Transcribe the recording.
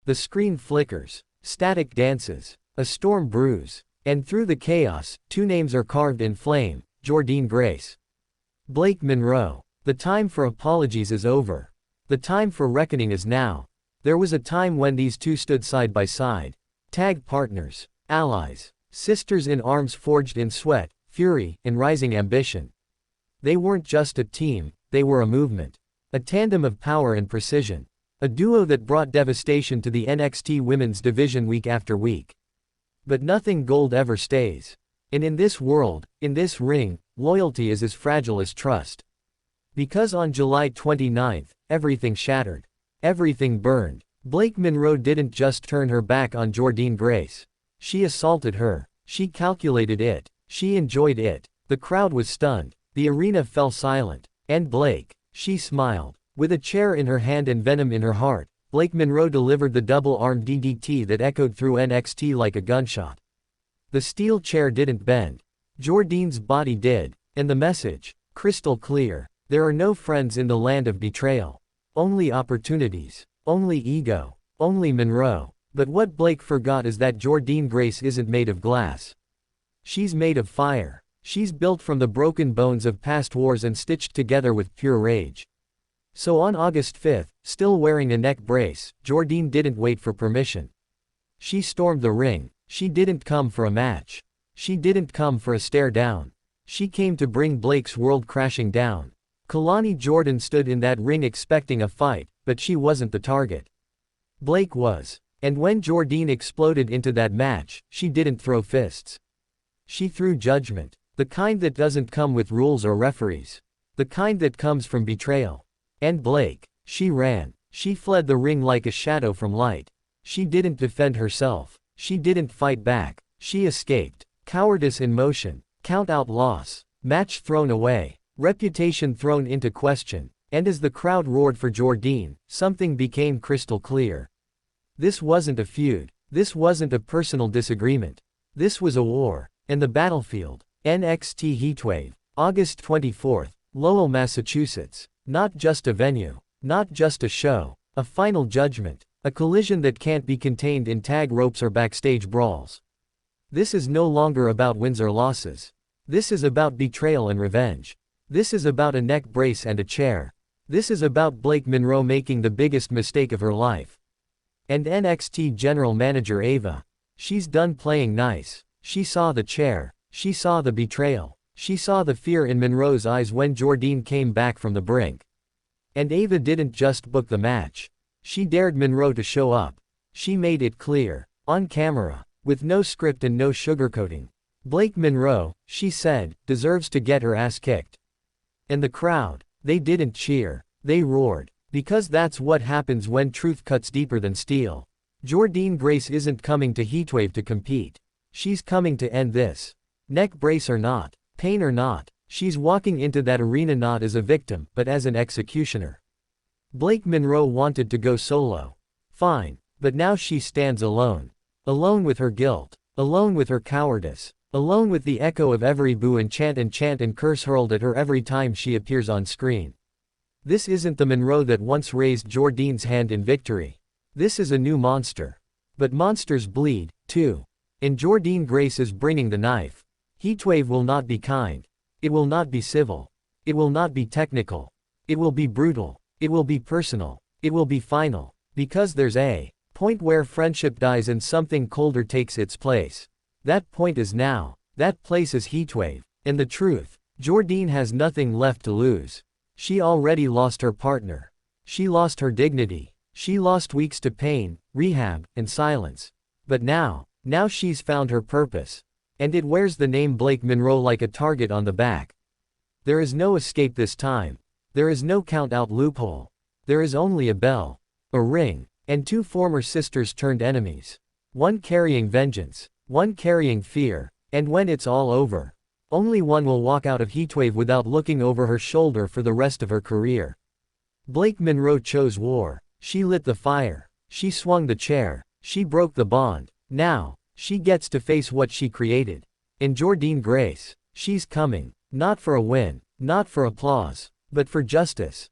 The screen flickers. Static dances. A storm brews. And through the chaos, two names are carved in flame: Jordynne Grace. Blake Monroe. The time for apologies is over. The time for reckoning is now. There was a time when these two stood side by side. Tag partners. Allies. Sisters in arms forged in sweat, fury, and rising ambition. They weren't just a team, they were a movement. A tandem of power and precision. A duo that brought devastation to the NXT women's division week after week. But nothing gold ever stays. And in this world, in this ring, loyalty is as fragile as trust. Because on July 29th, everything shattered. Everything burned. Blake Monroe didn't just turn her back on Jordynne Grace. She assaulted her. She calculated it. She enjoyed it. The crowd was stunned. The arena fell silent. And Blake, she smiled. With a chair in her hand and venom in her heart, Blake Monroe delivered the double-arm DDT that echoed through NXT like a gunshot. The steel chair didn't bend. Jordynne's body did. And the message, crystal clear: there are no friends in the land of betrayal. Only opportunities. Only ego. Only Monroe. But what Blake forgot is that Jordynne Grace isn't made of glass. She's made of fire. She's built from the broken bones of past wars and stitched together with pure rage. So on August 5th, still wearing a neck brace, Jordynne didn't wait for permission. She stormed the ring. She didn't come for a match. She didn't come for a stare down. She came to bring Blake's world crashing down. Kalani Jordynne stood in that ring expecting a fight, but she wasn't the target. Blake was. And when Jordynne exploded into that match, she didn't throw fists. She threw judgment. The kind that doesn't come with rules or referees. The kind that comes from betrayal. And Blake, she ran. She fled the ring like a shadow from light. She didn't defend herself. She didn't fight back. She escaped. Cowardice in motion. Count out loss. Match thrown away. Reputation thrown into question. And as the crowd roared for Jordynne, something became crystal clear. This wasn't a feud. This wasn't a personal disagreement. This was a war. And the battlefield. NXT Heatwave. August 24th. Lowell, Massachusetts. Not just a venue. Not just a show. A final judgment. A collision that can't be contained in tag ropes or backstage brawls. This is no longer about wins or losses. This is about betrayal and revenge. This is about a neck brace and a chair. This is about Blake Monroe making the biggest mistake of her life. And NXT General Manager Ava. She's done playing nice. She saw the chair. She saw the betrayal. She saw the fear in Monroe's eyes when Jordynne came back from the brink. And Ava didn't just book the match. She dared Monroe to show up. She made it clear. On camera. With no script and no sugarcoating. Blake Monroe, she said, deserves to get her ass kicked. And the crowd, they didn't cheer. They roared. Because that's what happens when truth cuts deeper than steel. Jordynne Grace isn't coming to Heatwave to compete. She's coming to end this. Neck brace or not. Pain or not, she's walking into that arena not as a victim, but as an executioner. Blake Monroe wanted to go solo. Fine, but now she stands alone. Alone with her guilt. Alone with her cowardice. Alone with the echo of every boo and chant and curse hurled at her every time she appears on screen. This isn't the Monroe that once raised Jordynne's hand in victory. This is a new monster. But monsters bleed, too. And Jordynne Grace is bringing the knife. Heatwave will not be kind. It will not be civil. It will not be technical. It will be brutal. It will be personal. It will be final. Because there's a point where friendship dies and something colder takes its place. That point is now. That place is Heatwave. And the truth, Jordynne has nothing left to lose. She already lost her partner. She lost her dignity. She lost weeks to pain, rehab, and silence. But now she's found her purpose. And it wears the name Blake Monroe like a target on the back. There is no escape this time. There is no count-out loophole. There is only a bell, a ring, and two former sisters turned enemies. One carrying vengeance, one carrying fear, and when it's all over, only one will walk out of Heatwave without looking over her shoulder for the rest of her career. Blake Monroe chose war. She lit the fire. She swung the chair. She broke the bond. Now, she gets to face what she created. And Jordynne Grace, she's coming, not for a win, not for applause, but for justice.